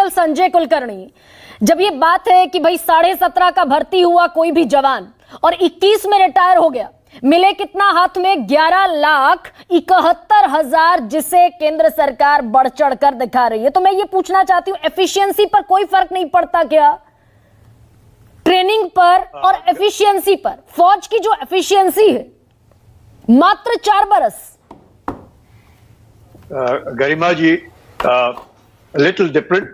General Sanjay Kulkarni, जब ये बात है कि भाई 17.5 का भर्ती हुआ कोई भी जवान और 21 में रिटायर हो गया, मिले कितना हाथ में 11,71,000, जिसे केंद्र सरकार बढ़ चढ़ कर दिखा रही है। तो मैं ये पूछना चाहती हूं, एफिशिएंसी पर कोई फर्क नहीं पड़ता क्या? ट्रेनिंग पर और एफिशिएंसी पर, फौज की जो एफिशिएंसी है मात्र 4 बरस। गरिमा जी, लिटिल डिफरेंट,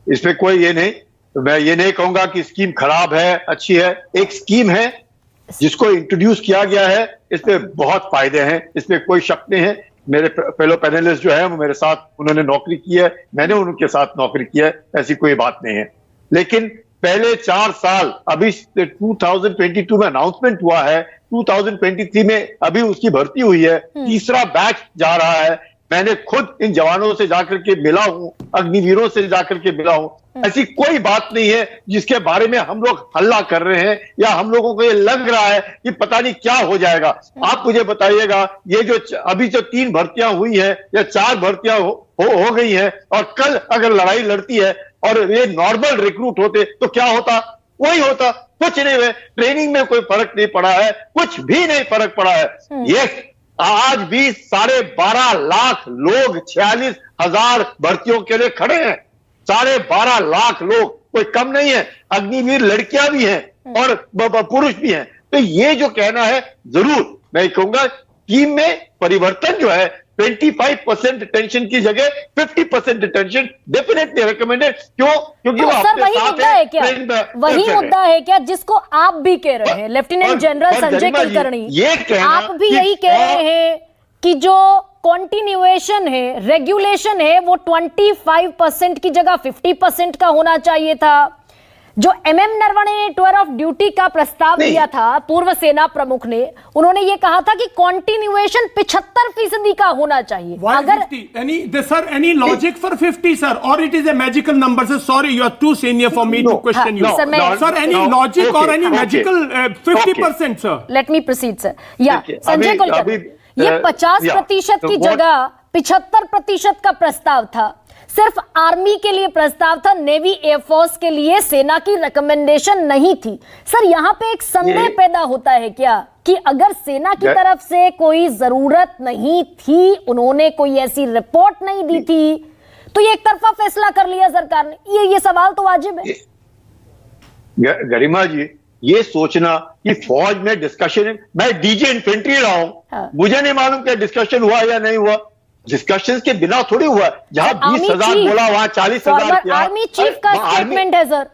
इसमें कोई ये नहीं, मैं ये नहीं कहूंगा कि स्कीम खराब है अच्छी है। एक स्कीम है जिसको इंट्रोड्यूस किया गया है, इसमें बहुत फायदे हैं, इसमें कोई शक नहीं है। मेरे फेलो पैनलिस्ट जो है वो मेरे साथ उन्होंने नौकरी की है, मैंने उनके साथ नौकरी की है, ऐसी कोई बात नहीं है। लेकिन पहले 4 साल, अभी 2022 में अनाउंसमेंट हुआ है, 2023 में अभी उसकी भर्ती हुई है, तीसरा बैच जा रहा है। मैंने खुद इन जवानों से जाकर के मिला हूं, अग्निवीरों से जाकर के मिला हूं। ऐसी कोई बात नहीं है जिसके बारे में हम लोग हल्ला कर रहे हैं या हम लोगों को ये लग रहा है कि पता नहीं क्या हो जाएगा। आप मुझे बताइएगा, ये जो अभी जो 3 भर्तियां हुई है या 4 भर्तियां हो गई है, और कल अगर लड़ाई लड़ती है और ये नॉर्मल रिक्रूट होते तो क्या होता? वही होता, कुछ नहीं है। ट्रेनिंग में कोई फर्क नहीं पड़ा है, कुछ भी नहीं फर्क पड़ा है। ये आज भी 12.5 लाख लोग 46,000 भर्तियों के लिए खड़े हैं। 12.5 लाख लोग, कोई कम नहीं है। अग्निवीर लड़कियां भी हैं और पुरुष भी हैं। तो ये जो कहना है, जरूर मैं कहूंगा टीम में परिवर्तन जो है, 25% डिटेंशन की जगह 50% डिटेंशन डेफिनेटली रिकमेंडेड। क्यों? क्योंकि वो सर वही मुद्दा है क्या? वही मुद्दा है क्या जिसको आप भी कह रहे हैं, लेफ्टिनेंट जनरल संजय कुलकर्णी, आप भी यही कह रहे हैं कि जो कॉन्टिन्यूएशन है, रेगुलेशन है, वो 25% की जगह 50% का होना चाहिए था। जो एमएम नरवणे ने टूर ऑफ ड्यूटी का प्रस्ताव दिया था, पूर्व सेना प्रमुख ने, उन्होंने ये कहा था कि कॉन्टिन्यूएशन 75% का होना चाहिए। अगर any logic for 50 sir, or it is a magical number sir? Sorry, you are too senior for me to question you. Sir, any logic or any magical 50% sir? Let me proceed sir. या संजय कुलकर्णी, ये 50% की जगह 75% का प्रस्ताव था। सिर्फ army के लिए प्रस्ताव था, नेवी एयरफोर्स के लिए सेना की रिकमेंडेशन नहीं थी। सर यहाँ पे एक संदेह पैदा होता है क्या कि अगर सेना की तरफ से कोई जरूरत नहीं थी, उन्होंने कोई ऐसी रिपोर्ट नहीं दी थी, तो ये एक तरफा फैसला कर लिया सरकार ने? ये सवाल तो वाजिब है। गरिमा जी, ये सोचना कि फौज में डिस्कशन, मैं डीजे इन्फेंट्री रहा हूं, मुझे नहीं मालूम क्या डिस्कशन हुआ या नहीं हुआ। डिस्कशंस के बिना थोड़ी हुआ। जहां 20,000 बोला वहां 40,000 किया। आर्मी चीफ का स्टेटमेंट है सर।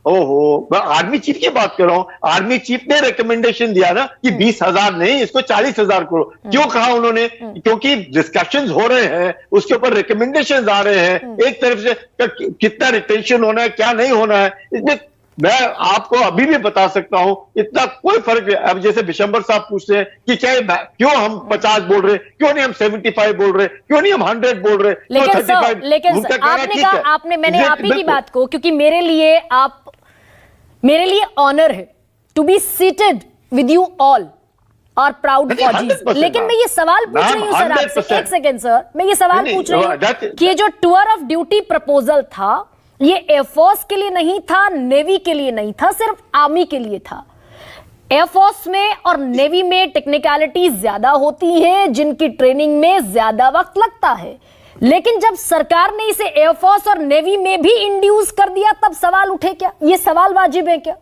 ओहो, मैं आर्मी चीफ की बात कर रहा हूं। आर्मी चीफ ने रिकमेंडेशन दिया ना कि 20,000 नहीं, इसको 40,000 करो। क्यों कहा उन्होंने? क्योंकि डिस्कशंस हो रहे हैं, उसके ऊपर रिकमेंडेशन आ रहे हैं। एक तरफ से कितना रिटेंशन होना है, क्या नहीं होना है, इसमें मैं आपको अभी भी बता सकता हूं, इतना कोई फर्क नहीं। अब जैसे बिशंबर साहब पूछते हैं कि क्यों हम 50 बोल रहे, क्यों नहीं हम 75 बोल रहे, क्यों नहीं हम 100 बोल रहे, लेकिन सर आपने कहा, मैंने आप ही की बात को, क्योंकि मेरे लिए ऑनर है to be seated with you all और प्राउड फौजीज। लेकिन मैं ये सवाल पूछ रही हूं सर आपसे, एक सेकेंड सर, मैं ये सवाल पूछ रही हूं कि ये जो टूर ऑफ ड्यूटी प्रपोजल था, ये एयरफोर्स के लिए नहीं था, नेवी के लिए नहीं था, सिर्फ आर्मी के लिए था। एयरफोर्स में और नेवी में टेक्निकलिटीज ज्यादा होती हैं, जिनकी ट्रेनिंग में ज्यादा वक्त लगता है। लेकिन जब सरकार ने इसे एयरफोर्स और नेवी में भी इंड्यूस कर दिया, तब सवाल उठे क्या? ये सवाल वाजिब है क्या?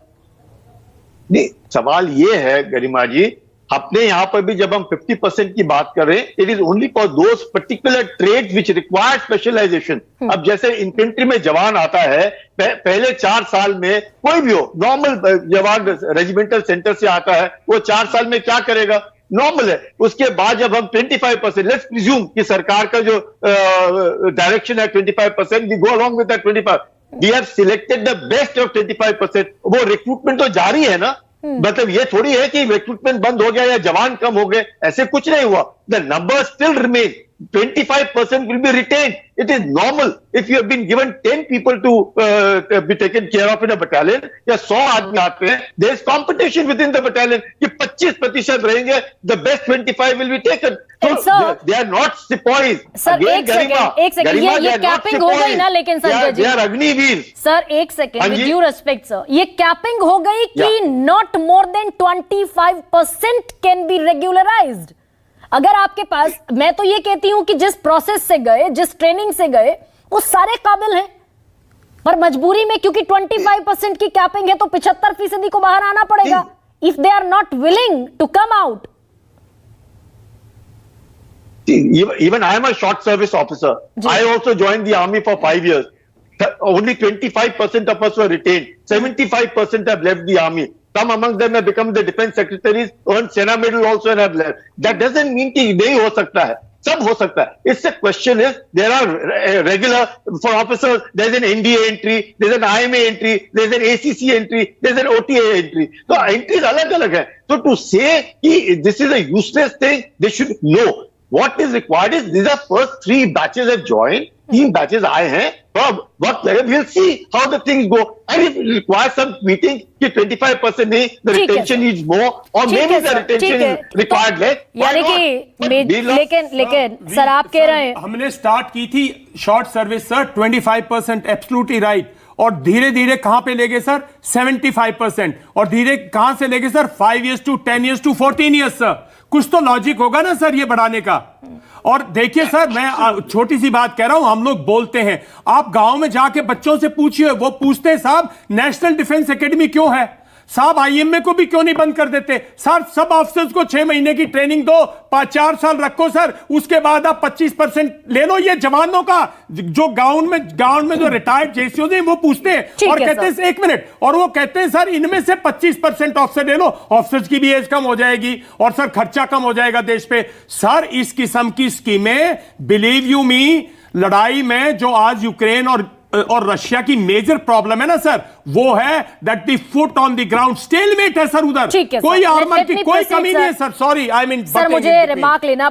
नहीं, सवाल ये है गरिमा जी, अपने यहां पर भी जब हम 50% की बात कर रहे हैं, it is only for those particular trades which require specialisation. अब जैसे इन्फेंट्री में जवान आता है, पहले 4 साल में कोई भी हो, नॉर्मल जवान रेजिमेंटल सेंटर से आता है, वो 4 साल में क्या करेगा? नॉर्मल है। उसके बाद जब हम 25%, लेट्स प्रिज्यूम कि सरकार का जो डायरेक्शन है 25%, we go along with that 25, we have selected the best of 25%। वो रिक्रूटमेंट तो जारी है ना, मतलब ये थोड़ी है कि रिक्रूटमेंट बंद हो गया या जवान कम हो गए, ऐसे कुछ नहीं हुआ। The number still remain, 25% will be retained. It is normal. If you have been given 10 people to be taken care of in a battalion, या 100 आदमी आते हैं, there is competition within the battalion. कि 25% रहेंगे, the best 25 will be taken. So they are not sepoys. Sir, एक second, ये capping हो गई ना, लेकिन Sanjay ji, they are Agniveer. Sir एक second, with due respect sir, ये कैपिंग हो गई कि not more than 25% can be regularized. अगर आपके पास, मैं तो ये कहती हूं कि जिस प्रोसेस से गए, जिस ट्रेनिंग से गए, वो सारे काबिल हैं, पर मजबूरी में क्योंकि 25% की कैपिंग है तो 75% को बाहर आना पड़ेगा. If they are not willing to come out. Even I am a short service officer. I also joined the army for 5 years. Only 25% of us were retained. 75% have left the army. Some among them have become the defense secretaries, earned Sena medal also and have left. That doesn't mean कि नहीं हो सकता है. सब हो सकता है. It's the question is, there are regular, for officers, there's an NDA entry, there's an IMA entry, there's an ACC entry, there's an OTA entry. So entries अलग-अलग है. So to say कि this is a useless thing, they should know. What is required is, these are first 3 batches have joined, 3 batches आए हैं, what we'll see how the things go, and if it requires some tweaking कि 25% नहीं, the retention needs more, or maybe the retention is required less. यानी कि लेकिन sir आप कह रहे हैं, हमने स्टार्ट की थी short service sir 25%, absolutely right, और धीरे धीरे कहां पे ले गए सर 75%, और धीरे कहां से ले गए sir 5 years to 10 years to 14 years sir. कुछ तो लॉजिक होगा ना सर ये बढ़ाने का. और देखिए सर, मैं छोटी सी बात कह रहा हूं, हम लोग बोलते हैं, आप गांव में जाके बच्चों से पूछिए, वो पूछते हैं साहब नेशनल डिफेंस एकेडमी क्यों है, साहब आईएमए को भी क्यों नहीं बंद कर देते, सर सब ऑफिसर्स को 6 महीने की ट्रेनिंग दो, 4 साल रखो सर, उसके बाद आप 25% ले लो. ये जवानों का जो गांव में जो रिटायर्ड जेसीओ हैं वो पूछते हैं और कहते हैं 1 मिनट, और वो कहते हैं सर इनमें से 25% ऑफिसर ले लो, ऑफिसर्स की भी एज कम हो जाएगी और सर खर्चा कम हो जाएगा देश पे. सर इस किस्म की स्कीमें, बिलीव यू मी, लड़ाई में जो आज यूक्रेन और रशिया की मेजर प्रॉब्लम है ना सर, वो है that the foot on the ground stalemate है सर. उधर कोई आर्मर की कोई कमी नहीं है sir. Sorry, I mean sir मुझे रिमार्क लेना